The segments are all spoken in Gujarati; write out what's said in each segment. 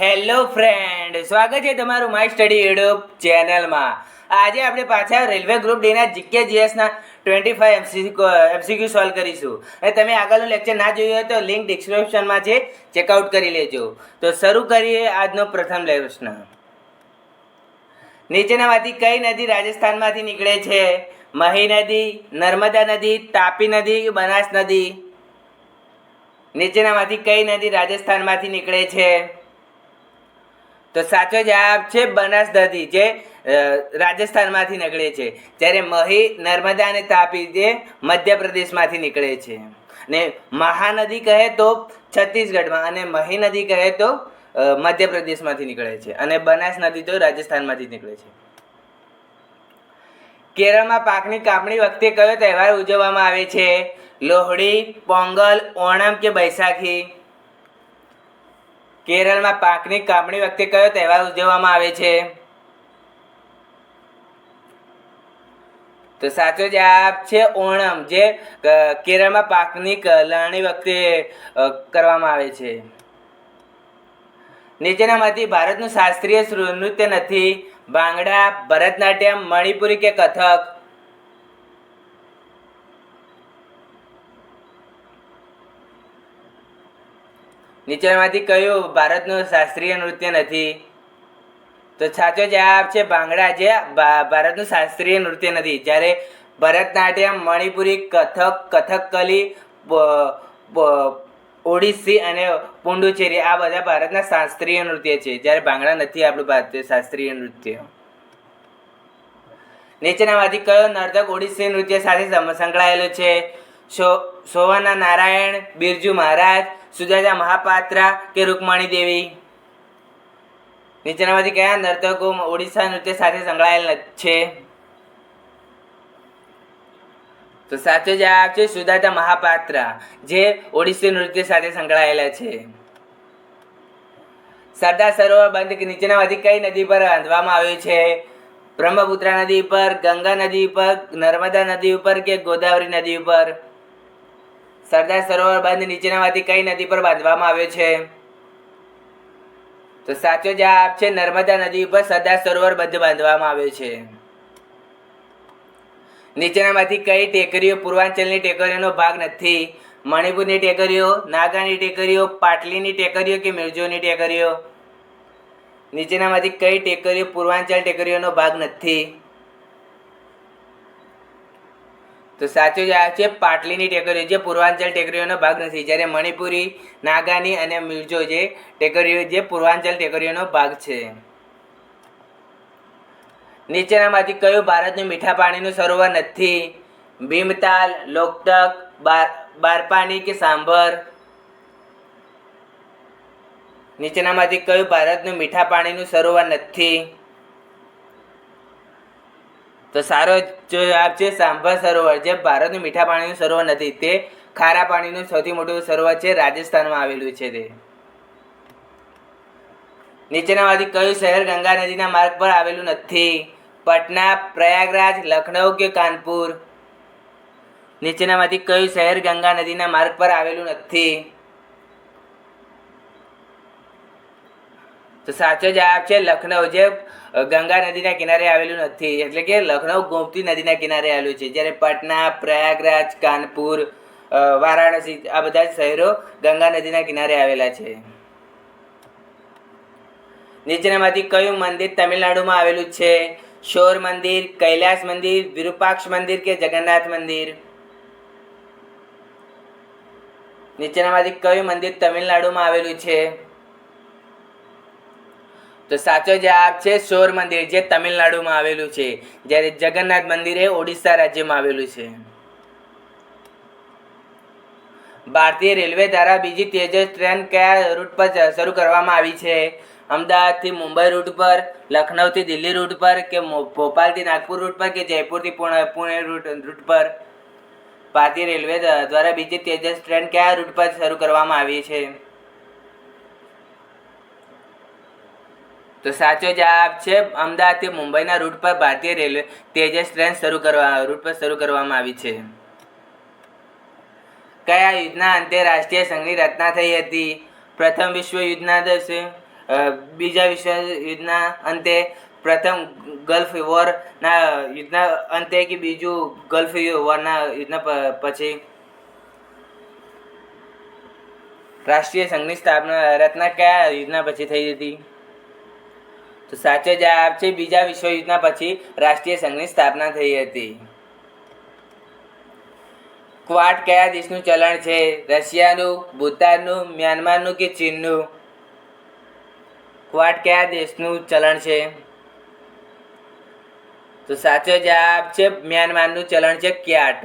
હેલો ફ્રેન્ડ, સ્વાગત છે તમારું માય સ્ટડી યુટ્યુબ ચેનલમાં. આજે આપણે પાછા રેલવે ગ્રુપ ડીના જીકે જીએસના 25 એમસીક્યુ સોલ્વ કરીશું. અને તમે આગળનું લેક્ચર ના જોયું હોય તો લિંક ડિસ્ક્રિપ્શનમાં છે, ચેકઆઉટ કરી લેજો. તો શરૂ કરીએ આજનો પ્રથમ પ્રશ્ન. નીચેનામાંથી કઈ નદી રાજસ્થાનમાંથી નીકળે છે? મહી નદી, નર્મદા નદી, તાપી નદી, બનાસ નદી? નીચેનામાંથી કઈ નદી રાજસ્થાનમાંથી નીકળે છે? તો સાચો જવાબ છે બનાસ નદી, જે રાજસ્થાનમાંથી નીકળે છે. જ્યારે મહી, નર્મદા અને તાપી જે મધ્યપ્રદેશમાંથી નીકળે છે. ને મહાનદી કહે તો છત્તીસગઢમાં, અને મહી નદી કહે તો મધ્યપ્રદેશમાંથી નીકળે છે, અને બનાસ નદી તો રાજસ્થાનમાંથી નીકળે છે. કેરળમાં પાકની કાપણી વખતે કયો તહેવાર ઉજવવામાં આવે છે? લોહડી, પોંગલ, ઓણમ કે બૈસાખી? કેરળમાં પાકની કાપણી વખતે કયો તહેવાર ઉજવવામાં આવે છે? તો સાચો જવાબ છે ઓણમ, જે કેરળમાં પાકની લણણી વખતે કરવામાં આવે છે. નીચેનામાંથી ભારતનું શાસ્ત્રીય નૃત્ય નથી? ભાંગડા, ભરતનાટ્યમ, મણિપુરી કે કથક? નીચેનામાંથી કયું ભારતનું શાસ્ત્રીય નૃત્ય નથી? તો સાચો જવાબ છે ભાંગડા, જે ભારતનું શાસ્ત્રીય નૃત્ય નથી. જ્યારે ભરતનાટ્યમ, મણિપુરી, કથક, કથકલી, ઓડિસ્સી અને પુડુચેરી આ બધા ભારતના શાસ્ત્રીય નૃત્ય છે, જ્યારે ભાંગડા નથી આપણું ભારતીય શાસ્ત્રીય નૃત્ય. નીચેનામાંથી કયો નર્તક ઓડિસ્સી નૃત્ય સાથે સંકળાયેલો છે? સોવના નારાયણ, બિરજુ મહારાજ, સુજાતા મહાપાત્રા કે રૂકમણી દેવી? નીચેનામાંથી કયા નર્તકો ઓડિશા નૃત્ય સાથે સંકળાયેલ છે? તો સાચો જવાબ છે સુજાતા મહાપાત્રા, જે ઓડિશી નૃત્ય સાથે સંકળાયેલા છે. સરદાર સરોવર બંધ નીચેનામાંથી કઈ નદી પર બાંધવામાં આવ્યું છે? બ્રહ્મપુત્ર નદી પર, ગંગા નદી પર, નર્મદા નદી ઉપર કે ગોદાવરી નદી ઉપર? સરદાર સરોવર બંધ નીચેનામાંથી કઈ નદી પર બાંધવામાં આવ્યો છે? તો સાચો જવાબ છે નર્મદા નદી ઉપર સરદાર સરોવર બંધ બાંધવામાં આવ્યો છે. નીચેનામાંથી કઈ ટેકરીઓ પૂર્વાંચલની ટેકરીઓનો ભાગ નથી? મણિપુરની ટેકરીઓ, નાગાની ટેકરીઓ, પાટલીની ટેકરીઓ કે મિર્જોની ટેકરીઓ? નીચેનામાંથી કઈ ટેકરીઓ પૂર્વાંચલ ટેકરીઓનો ભાગ નથી? તો સાચો જવાબ છે પાટલીની ટેકરીઓ, જે પૂર્વાંચલ ટેકરીઓનો ભાગ નથી. જ્યારે મણિપુરી, નાગાની અને મિર્જો જે ટેકરીઓ જે પૂર્વાંચલ ટેકરીઓનો ભાગ છે. નીચેનામાંથી કયું ભારતનું મીઠા પાણીનું સરોવર નથી? ભીમતાલ, લોકટક, બારપાની કે સાંભર? નીચેનામાંથી કયું ભારતનું મીઠા પાણીનું સરોવર નથી? તો સારો જવાબ છે સાંભર સરોવર, જે ભારતનું મીઠા પાણીનું સરોવર નથી. તે ખારા પાણીનું સૌથી મોટું સરોવર છે, રાજસ્થાનમાં આવેલું છે તે. નીચેનામાંથી કયું શહેર ગંગા નદીના માર્ગ પર આવેલું નથી? પટના, પ્રયાગરાજ, લખનઉ કે કાનપુર? નીચેનામાંથી કયું શહેર ગંગા નદીના માર્ગ પર આવેલું નથી? તો સાચો જવાબ છે લખનઉ, જે ગંગા નદીના કિનારે આવેલું નથી. એટલે કે લખનઉ ગોમતી નદીના કિનારે આવેલું છે, જ્યારે પટના, પ્રયાગરાજ, કાનપુર, વારાણસી આ બધા શહેરો ગંગા નદીના કિનારે આવેલા છે. નીચેનામાંથી કયું મંદિર તમિલનાડુમાં આવેલું છે? શોર મંદિર, કૈલાસ મંદિર, વિરૂપાક્ષ મંદિર કે જગન્નાથ મંદિર? નીચેનામાંથી કયું મંદિર તમિલનાડુમાં આવેલું છે? તો સાચો જવાબ છે શોર મંદિર, જે તમિલનાડુમાં આવેલું છે. જ્યારે જગન્નાથ મંદિર એ ઓડિશા રાજ્યમાં આવેલું છે. ભારતીય રેલવે દ્વારા બીજી તેજસ ટ્રેન કયા રૂટ પર શરૂ કરવામાં આવી છે? અમદાવાદથી મુંબઈ રૂટ પર, લખનઉથી દિલ્હી રૂટ પર કે ભોપાલથી નાગપુર રૂટ પર કે જયપુરથી પુણે રૂટ પર? ભારતીય રેલવે દ્વારા બીજી તેજસ ટ્રેન કયા રૂટ પર શરૂ કરવામાં આવી છે? તો સાચો જવાબ છે અમદાવાદથી મુંબઈના રૂટ પર ભારતીય રેલવે તેજસ ટ્રેન રૂટ પર શરૂ કરવામાં આવી છે. કયા યુદ્ધના અંતે રાષ્ટ્રીય સંઘની રચના થઈ હતી? પ્રથમ વિશ્વ યુદ્ધના દિવસે, બીજા વિશ્વયુદ્ધના અંતે પ્રથમ ગલ્ફ વોરના યુદ્ધના અંતે કે બીજું ગલ્ફ વોરના યુદ્ધના પછી રાષ્ટ્રીય સંઘની રચના કયા યુદ્ધના પછી થઈ હતી? તો સાચો જવાબ છે બીજા વિશ્વયુદ્ધના પછી રાષ્ટ્રીય સંઘની સ્થાપના થઈ હતી. ક્વાડ કયા દેશનું ચલણ છે? રશિયાનું, ભૂતાનનું, મ્યાનમારનું કે ચીનનું? ક્વાડ કયા દેશનું ચલણ છે? તો સાચો જવાબ છે મ્યાનમારનું ચલણ છે ક્યાટ.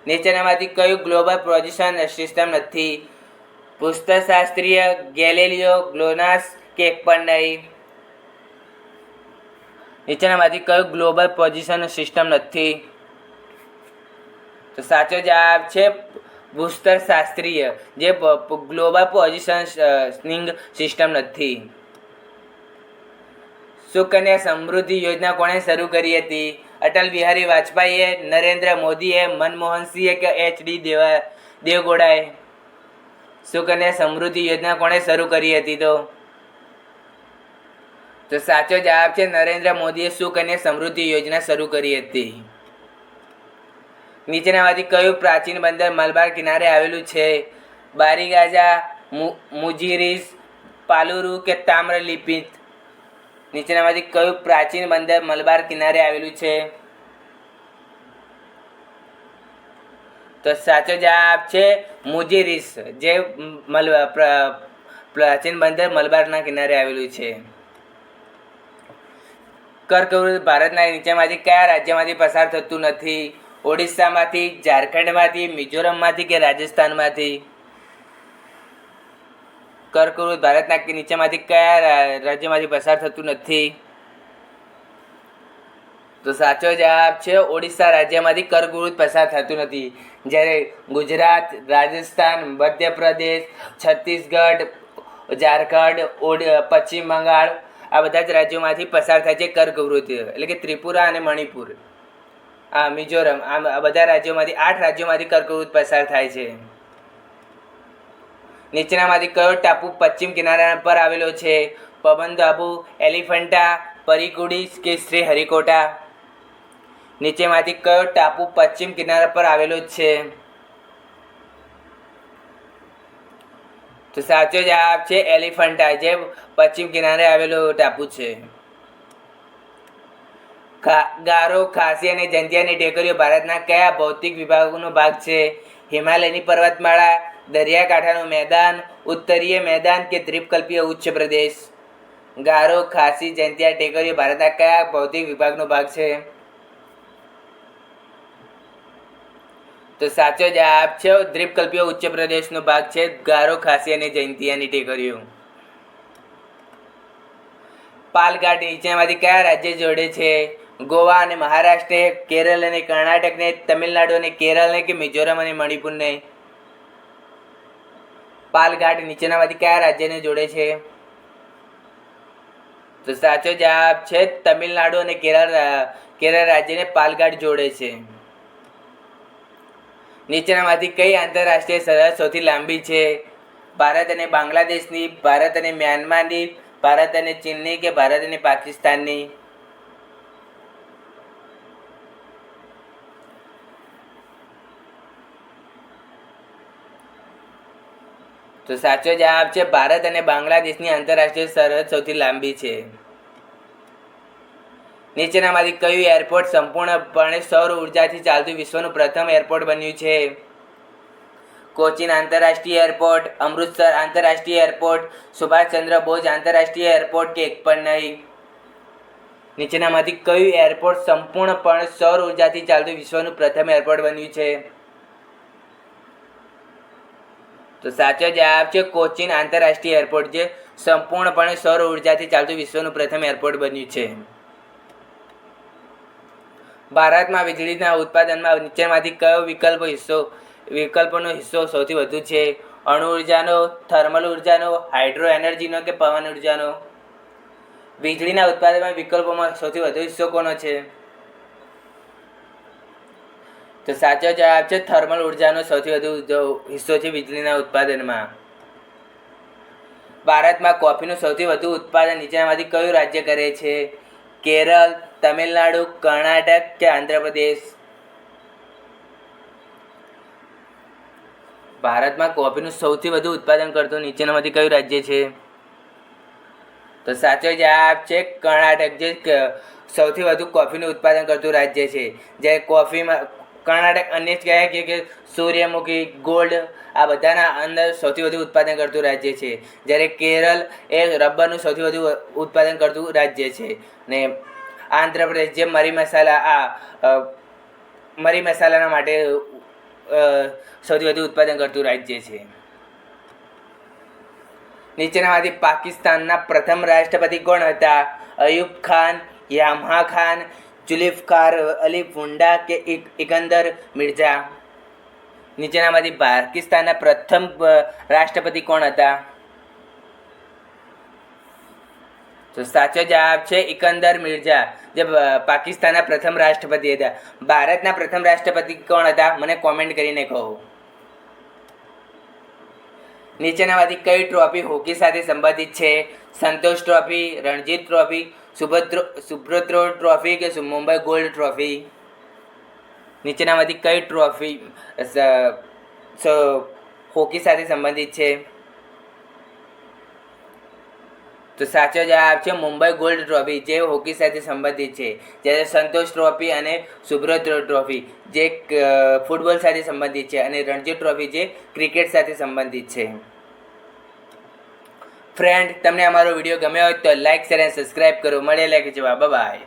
નીચેનામાંથી કયું ગ્લોબલ પોઝિશન સિસ્ટમ નથી? પુસ્તકશાસ્ત્રીય, ગેલિલિયો, ગ્લોનાસ કે એક પણ નહીં? નીચેનામાંથી કયું ગ્લોબલ પોઝિશન સિસ્ટમ નથી? તો સાચો જવાબ છે ભૂસ્તરશાસ્ત્રીય, જે ગ્લોબલ પોઝિશનિંગ સિસ્ટમ નથી. સુકન્યા સમૃદ્ધિ યોજના કોણે શરૂ કરી હતી? અટલ બિહારી વાજપેયીએ, નરેન્દ્ર મોદીએ, મનમોહનસિંહે કે એચ.ડી. દેવગૌડાએ? સુકન્યા સમૃદ્ધિ યોજના કોણે શરૂ કરી હતી? તો સાચો જવાબ છે નરેન્દ્ર મોદીએ સુકન્યા સમૃદ્ધિ યોજના શરૂ કરી હતી. નીચેનામાંથી કયું પ્રાચીન બંદર મલબાર કિનારે આવેલું છે? બારીગાજા, મુજીરીસ, પાલુરુ કે તામ્રલિપ્તિ? નીચેનામાંથી કયું પ્રાચીન બંદર મલબાર કિનારે આવેલું છે? તો સાચો જવાબ છે મુજીરીસ, જે પ્રાચીન બંદર મલબારના કિનારે આવેલું છે. કર્કવૃત ભારતના નીચેમાંથી કયા રાજ્યમાંથી પસાર થતું નથી? ઓડિશામાંથી, ઝારખંડમાંથી, મિઝોરમમાંથી કે રાજસ્થાનમાંથી? કર્કવૃત ભારતના નીચેમાંથી કયા રાજ્યમાંથી પસાર થતું નથી? તો સાચો જવાબ છે ઓડિશા રાજ્યમાંથી કર્કવૃત પસાર થતું નથી. જ્યારે ગુજરાત, રાજસ્થાન, મધ્યપ્રદેશ, છત્તીસગઢ, ઝારખંડ, પશ્ચિમ બંગાળ આ બધા જ રાજ્યોમાંથી પસાર થાય છે કર્કવૃત, એટલે કે ત્રિપુરા અને મણિપુર, મિઝોરમ, આ બધા રાજ્યોમાંથી 8 રાજ્યોમાંથી કર્કવૃત પસાર થાય છે. નીચેનામાંથી કયો ટાપુ પશ્ચિમ કિનારા પર આવેલો છે? પવનધાબુ, એલિફન્ટા, પરીકુડી કે શ્રી હરિકોટા? નીચેમાંથી કયો ટાપુ પશ્ચિમ કિનારા પર આવેલો છે? તો સાચો જવાબ છે એલિફન્ટા, જે પશ્ચિમ કિનારે આવેલો ટાપુ છે. ગારો, ખાસી અને જંધ્યાની ટેકરીઓ ભારતના કયા ભૌતિક વિભાગનો ભાગ છે? હિમાલયની પર્વતમાળા, દરિયાકાંઠાનું મેદાન, ઉત્તરીય મેદાન કે દ્વીપકલ્પીય ઉચ્ચ પ્રદેશ? ગારો, ખાસી, જંધ્યા ટેકરીઓ ભારતના કયા ભૌતિક વિભાગનો ભાગ છે? તો સાચો જવાબ છે દ્વીપકલ્પીય ઉચ્ચ પ્રદેશનો ભાગ છે ગારો, ખાસી અને જયંતિયાની ટેકરીઓ. પાલઘાટ નીચેનામાંથી કયા રાજ્ય જોડે છે? ગોવા અને મહારાષ્ટ્રને, કેરળ અને કર્ણાટકને, તમિલનાડુ અને કેરળને કે મિઝોરમ અને મણિપુરને? પાલઘાટ નીચેનામાંથી કયા રાજ્યને જોડે છે? તો સાચો જવાબ છે તમિલનાડુ અને કેરળ રાજ્યને પાલઘાટ જોડે છે. નીચેનામાંથી કઈ આંતરરાષ્ટ્રીય સરહદ સૌથી લાંબી છે? ભારત અને બાંગ્લાદેશની, ભારત અને મ્યાનમારની, ભારત અને ચીનની કે ભારત અને પાકિસ્તાનની? તો સાચો જવાબ છે ભારત અને બાંગ્લાદેશની આંતરરાષ્ટ્રીય સરહદ સૌથી લાંબી છે. નીચેનામાંથી કયું એરપોર્ટ સંપૂર્ણપણે સૌર ઉર્જાથી ચાલતું વિશ્વનું પ્રથમ એરપોર્ટ બન્યું છે? કોચીન આંતરરાષ્ટ્રીય એરપોર્ટ, અમૃતસર આંતરરાષ્ટ્રીય એરપોર્ટ, સુભાષચંદ્ર બોઝ આંતરરાષ્ટ્રીય એરપોર્ટ કે એક પણ નહીં? નીચેનામાંથી કયું એરપોર્ટ સંપૂર્ણપણે સૌર ઉર્જાથી ચાલતું વિશ્વનું પ્રથમ એરપોર્ટ બન્યું છે? તો સાચો જવાબ છે કોચીન આંતરરાષ્ટ્રીય એરપોર્ટ, જે સંપૂર્ણપણે સૌર ઉર્જાથી ચાલતું વિશ્વનું પ્રથમ એરપોર્ટ બન્યું છે. ભારતમાં વીજળીના ઉત્પાદનમાં નીચેનામાંથી કયો વિકલ્પોનો હિસ્સો સૌથી વધુ છે? અણુ ઉર્જાનો, થર્મલ ઉર્જાનો, હાઇડ્રો એનર્જીનો કે પવન ઉર્જાનો? વીજળીના ઉત્પાદનમાં વિકલ્પોમાં સૌથી વધુ હિસ્સો કોનો છે? તો સાચો જવાબ છે થર્મલ ઉર્જાનો સૌથી વધુ હિસ્સો છે વીજળીના ઉત્પાદનમાં. ભારતમાં કોફીનું સૌથી વધુ ઉત્પાદન નીચેનામાંથી કયું રાજ્ય કરે છે? કેરળ, તમિલનાડુ, કર્ણાટક કે આંધ્રપ્રદેશ? ભારતમાં કોફીનું સૌથી વધુ ઉત્પાદન કરતું નીચેનામાંથી કયું રાજ્ય છે? તો સાચો જવાબ છે કર્ણાટક, જે સૌથી વધુ કોફીનું ઉત્પાદન કરતું રાજ્ય છે. જ્યારે કોફીમાં કર્ણાટક અન્ય કહેવાય કે સૂર્યમુખી, ગોલ્ડ આ બધાના અંદર સૌથી વધુ ઉત્પાદન કરતું રાજ્ય છે. જ્યારે કેરળ એ રબરનું સૌથી વધુ ઉત્પાદન કરતું રાજ્ય છે. ને આંધ્રપ્રદેશ જે મરી મસાલાના માટે સૌથી વધુ ઉત્પાદન કરતું રાજ્ય છે. નીચેનામાંથી પાકિસ્તાનના પ્રથમ રાષ્ટ્રપતિ કોણ હતા? અયુબ ખાન, યામા ખાન, જુલ્ફિકાર અલી ભુટ્ટો કે એકંદર મિર્ઝા? નીચેનામાંથી પાકિસ્તાનના પ્રથમ રાષ્ટ્રપતિ કોણ હતા? તો સાચો જવાબ છે એકંદર મિર્ઝા, જે પાકિસ્તાનના પ્રથમ રાષ્ટ્રપતિ હતા. ભારતના પ્રથમ રાષ્ટ્રપતિ કોણ હતા? મને કોમેન્ટ કરીને કહો. નીચેનામાંથી કઈ ટ્રોફી હોકી સાથે સંબંધિત છે? સંતોષ trophy, Ranjit trophy, Subrata trophy કે મુંબઈ ગોલ્ડ ટ્રોફી? નીચેનામાંથી કઈ ટ્રોફી હોકી સાથે સંબંધિત છે? તો સાચો જવાબ છે મુંબઈ ગોલ્ડ ટ્રોફી, જે હોકી સાથે સંબંધિત છે. જ્યારે સંતોષ ટ્રોફી અને સુબ્રતો ટ્રોફી જે ફૂટબોલ સાથે સંબંધિત છે, અને રણજી ટ્રોફી જે ક્રિકેટ સાથે સંબંધિત છે. ફ્રેન્ડ, તમને અમારો વિડીયો ગમ્યો હોય તો લાઇક, શેર અને સબસ્ક્રાઈબ કરો. મળેલા કે જવાબ. બાય.